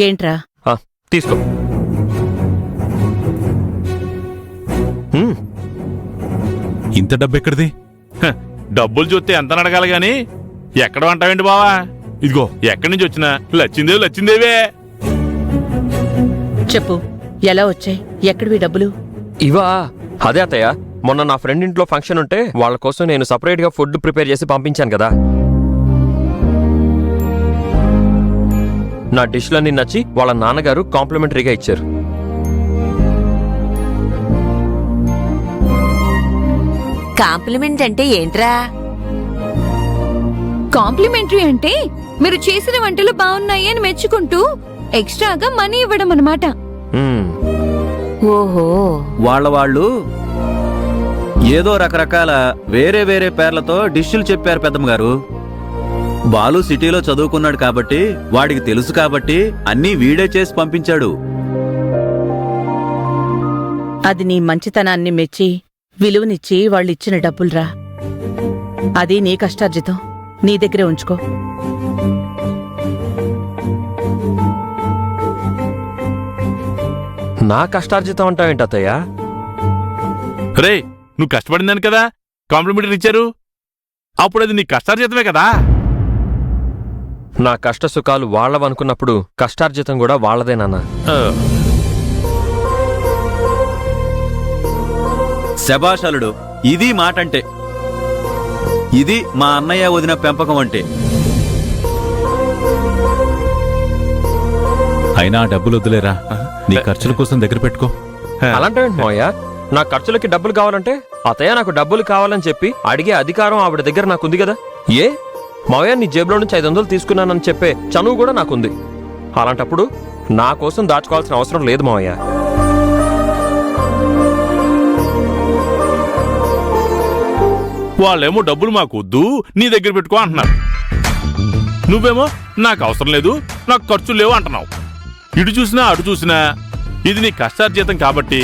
ఏంట్రా? తీసుకో. ఇంత డబ్బెక్కడిది? డబ్బులు చూస్తే ఎంత అడగాలి గాని ఎక్కడ అంటావేంటి బావా? ఇదిగో ఎక్కడి నుంచి వచ్చినా లచ్చిందేవే. చెప్పు, ఎలా వచ్చాయి? ఎక్కడివి డబ్బులు? ఇవా? అదే అత్తయ్య, మొన్న నా ఫ్రెండ్ ఇంట్లో ఫంక్షన్ ఉంటే వాళ్ళ కోసం నేను సపరేట్ గా ఫుడ్ ప్రిపేర్ చేసి పంపించాను కదా. నా డిష్లన్నీ నచ్చి వాళ్ళ నాన్నగారు కాంప్లిమెంటరీగా ఇచ్చారు. కాంప్లిమెంట్ అంటే ఏంట్రా? కాంప్లిమెంటరీ అంటే మీరు చేసిన వంటలు బాగున్నాయి అని మెచ్చుకుంటూ ఎక్స్ట్రాగా మనీ ఇవ్వడం అన్నమాట. ఓహో, వాళ్ళు ఏదో రకరకాల వేరే వేరే పేర్లతో డిష్లు చెప్పారు పెద్దమ్మగారు. బాలు సిటీలో చదువుకున్నాడు కాబట్టి, వాడికి తెలుసు కాబట్టి అన్నీ వీడే చేసి పంపించాడు. అది నీ మంచితనాన్ని మెచ్చి విలువనిచ్చి వాళ్ళిచ్చిన డబ్బులురా. అది నీ కష్టార్జితం, నీ దగ్గరే ఉంచుకో. నా కష్టార్జితం అంటావేంటి అత్తయ్య? రే, నువ్వు కష్టపడిందని కదా కాంప్లిమెంటరీ ఇచ్చారు. అప్పుడు అది నీ కష్టార్జితమే కదా. నా కష్ట సుఖాలు వాళ్ళవనుకున్నప్పుడు కష్టార్జితం కూడా వాళ్ళదే నాన్న. శభాషలుడు, ఇది మాటంటే. ఇది మా అన్నయ్య వదిన పెంపకం అంటే. అయినా ఆ డబ్బులు వద్దులేరా, నీ ఖర్చుల కోసం దగ్గర పెట్టుకో. అలాంటివేంటి మావయ్య? నా ఖర్చులకి డబ్బులు కావాలంటే అత్తయ్య నాకు డబ్బులు కావాలని చెప్పి అడిగే అధికారం ఆవిడ దగ్గర నాకుంది కదా. ఏ మావయ్య, నీ జేబులో నుంచి 500 తీసుకున్నానని చెప్పే చనువు కూడా నాకుంది. అలాంటప్పుడు నా కోసం దాచుకోవాల్సిన అవసరం లేదు మావయ్య. వాళ్ళేమో డబ్బులు మాకు వద్దు, నీ దగ్గర పెట్టుకో అంటున్నారు. నువ్వేమో నాకు అవసరం లేదు, నాకు ఖర్చులు లేవు అంటున్నావు. ఇటు చూసినా అటు చూసినా ఇది నీ కష్టార్జితం కాబట్టి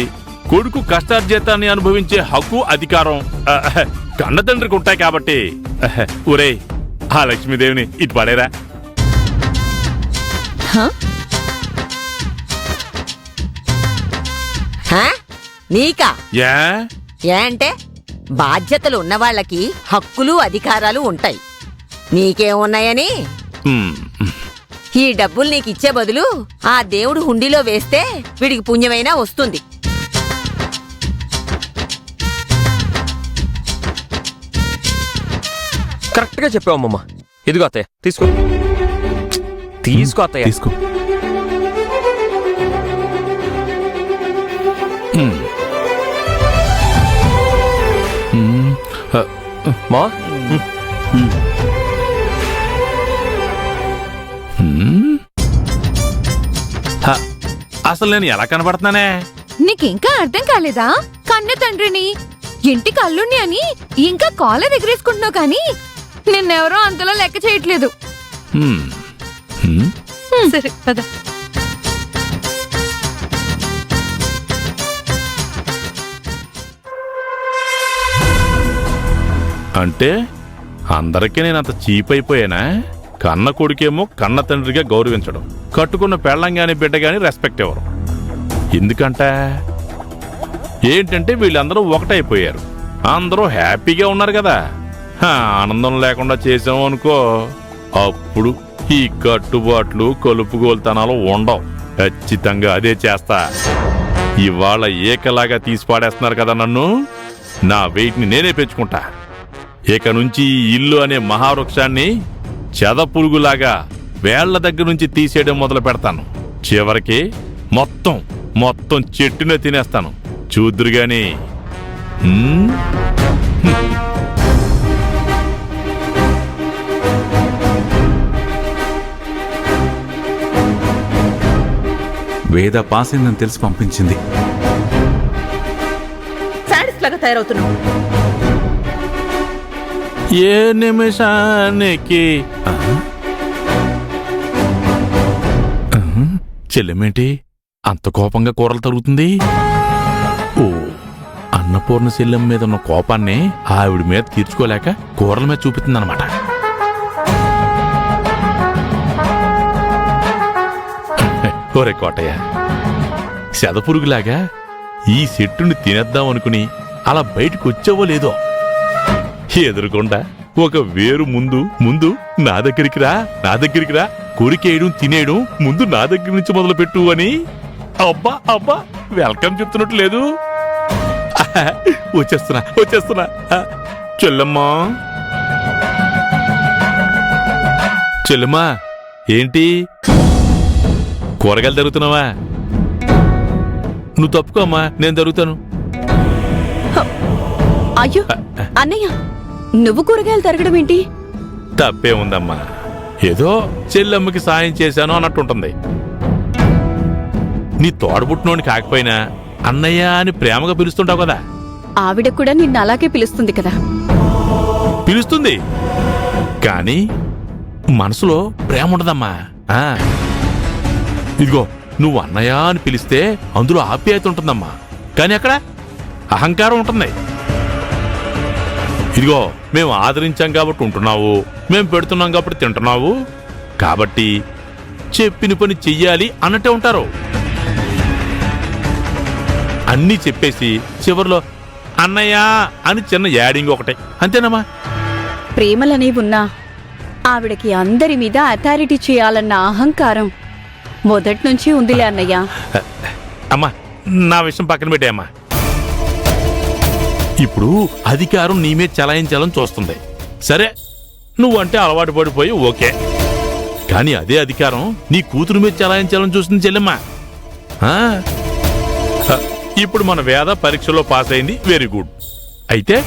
కొడుకు కష్టార్జితాన్ని అనుభవించే హక్కు, అధికారం కన్న తండ్రికి ఉంటాయి కాబట్టి. ఒరే, ఆ లక్ష్మీదేవిని ఇటు పడేరా. నీకా? ఏ అంటే బాధ్యతలు ఉన్నవాళ్లకి హక్కులు అధికారాలు ఉంటాయి, నీకేమున్నాయని? ఈ డబ్బులు నీకిచ్చే బదులు ఆ దేవుడు హుండీలో వేస్తే వీడికి పుణ్యమైనా వస్తుంది. కరెక్ట్ గా చెప్పావమ్మమ్మ. ఇదిగో అత్తయ్య, తీసుకో. తీసుకో అత్తయ్య, తీసుకో. మా అసలు నేను ఎలా కనబడుతున్నానే? నీకింకా అర్థం కాలేదా? కన్న తండ్రిని, ఇంటికి అల్లుణ్ణి అని ఇంకా కాలర్ ఎగరేసుకుంటున్నావు కానీ నిన్నెవరో అంతలో లెక్క చేయట్లేదు. సరే పద. అంటే అందరికీ నేను అంత చీప్ అయిపోయానా? కన్న కొడుకేమో కన్న తండ్రిగా గౌరవించడం, కట్టుకున్న పెళ్ళంగాని బిడ్డగాని రెస్పెక్ట్ ఇవ్వరు. ఎందుకంట? ఏంటంటే వీళ్ళందరూ ఒకటైపోయారు, అందరూ హ్యాపీగా ఉన్నారు కదా. ఆనందం లేకుండా చేసాము అనుకో, అప్పుడు ఈ కట్టుబాట్లు కలుపుగోలుతనాలు ఉండవు. ఖచ్చితంగా అదే చేస్తా. ఇవాళ ఏకలాగా తీసి పాడేస్తున్నారు కదా నన్ను, నా వెయిట్ని నేనే పెంచుకుంటా. ఇక నుంచి ఇల్లు అనే మహావృక్షాన్ని చెదపురుగులాగా వేళ్ల దగ్గర నుంచి తీసేయడం మొదలు పెడతాను. చివరికి మొత్తం చెట్టునే తినేస్తాను. చూద్దురుగాని. వేద పాస్ అయిందని తెలిసి పంపించింది. సాడిస్ట్ లాగా తయారవుతున్నావు. ఏ నిమిషానికి చెల్లెమేంటి అంత కోపంగా కూరలు తరుగుతుంది? ఓ, అన్నపూర్ణ చెల్లెం మీద ఉన్న కోపాన్ని ఆవిడ మీద తీర్చుకోలేక కూరల మీద చూపిస్తుందన్నమాట. ఓరే కోటయ్య, శదపురుగులాగా ఈ చెట్టుని తినేద్దాం అనుకుని అలా బయటకు వచ్చావో లేదో, ఎదురుకుండా ఒక వేరు ముందు నా దగ్గరికి రా కొరికేయడం తినేయడం ముందు నా దగ్గర నుంచి మొదలు పెట్టు అని అబ్బా వెల్కమ్ చెప్తున్నట్టు లేదు. వచ్చేస్తున్నా చెల్లెమ్మా ఏంటి కూరగాయలు తరుగుతున్నావా? నువ్వు తప్పుకోమ్మా, నేను తరుగుతాను. అయ్యో అన్నయ్య, నువ్వు కూరగాయలు తరగడం ఏంటి? తప్పే ఉందమ్మా, ఏదో చెల్లెమ్మకి సాయం చేశాను అన్నట్టుంటుంది. నీ తోడబుట్టినోని కాకపోయినా అన్నయ్య అని ప్రేమగా పిలుస్తుంటావు కదా. ఆవిడ కూడా నిన్ను అలాగే పిలుస్తుంది కదా. పిలుస్తుంది కానీ మనసులో ప్రేమ ఉండదమ్మా. ఇదిగో నువ్వు అన్నయ్య అని పిలిస్తే అందులో ఆప్యాయత ఉంటుందమ్మా, కానీ అక్కడ అహంకారం ఉంటుంది. ఇదిగో మేము ఆదరించాం కాబట్టి ఉంటున్నావు, మేము పెడుతున్నాం కాబట్టి తింటున్నావు, కాబట్టి చెప్పిన పని చెయ్యాలి అన్నట్టే ఉంటారు. అన్నీ చెప్పేసి చివర్లో అన్నయ్య అని చిన్న యాడింగ్ ఒకటే, అంతేనమ్మా. ప్రేమలనేవి ఉన్నా ఆవిడకి అందరి మీద అథారిటీ చేయాలన్న అహంకారం మొదటి నుంచి ఉందిలే అన్నయ్య. అమ్మా నా విషయం పక్కన పెట్టాయమ్మా. ఇప్పుడు అధికారం నీ మీద చలాయించాలని చూస్తుంది. సరే నువ్వంటే అలవాటు పడిపోయి ఓకే, కానీ అదే అధికారం నీ కూతురు మీద చలాయించాలని చూస్తుంది చెల్లెమ్మా. ఇప్పుడు మన వేద పరీక్షలో పాస్ అయింది, వెరీ గుడ్. అయితే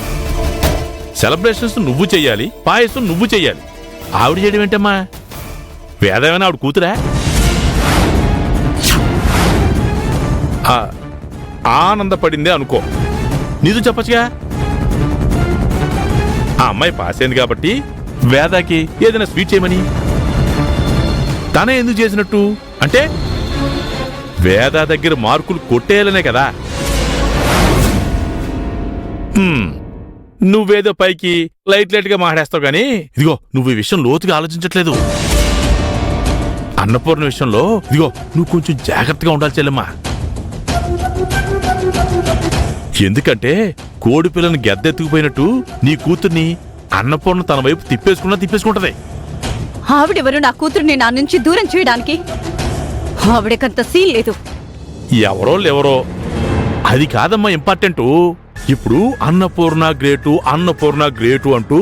సెలబ్రేషన్స్ నువ్వు చెయ్యాలి, పాయసం నువ్వు చెయ్యాలి. ఆవిడ చేయడం ఏంటమ్మా? వేదమైనా ఆవిడ కూతురా? ఆనందపడిందే అనుకో, నీదు చెప్పచ్చుగా. ఆ అమ్మాయి పాస్ అయింది కాబట్టి వేదాకి ఏదైనా స్వీట్ చేయమని. తనే ఎందుకు చేసినట్టు అంటే వేద దగ్గర మార్కులు కొట్టేయాలనే కదా. నువ్వేదో పైకి లైట్ గా మాట్లాడేస్తావు గానీ ఇదిగో నువ్వు ఈ విషయం లోతుగా ఆలోచించట్లేదు. అన్నపూర్ణ విషయంలో ఇదిగో నువ్వు కొంచెం జాగ్రత్తగా ఉండాలి చెల్లెమ్మా. ఎందుకంటే కోడి పిల్లని గద్దెత్తుకుపోయినట్టు నీ కూతుర్ని అన్నపూర్ణ తన వైపు తిప్పేసుకుంటది. ఆవిడెవరు నా కూతురుని నా నుంచి దూరం చేయడానికి? ఆవిడకంత సీన్ లేదు. ఎవరో అది కాదమ్మా ఇంపార్టెంటు. ఇప్పుడు అన్నపూర్ణ గ్రేటు అంటూ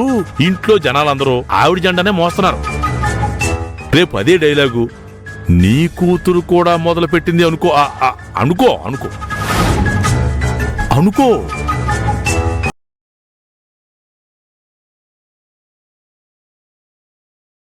ఇంట్లో జనాలందరూ ఆవిడ జెండానే మోస్తున్నారు. రేపు అదే డైలాగు నీ కూతురు కూడా మొదలు పెట్టింది అనుకో అనుకో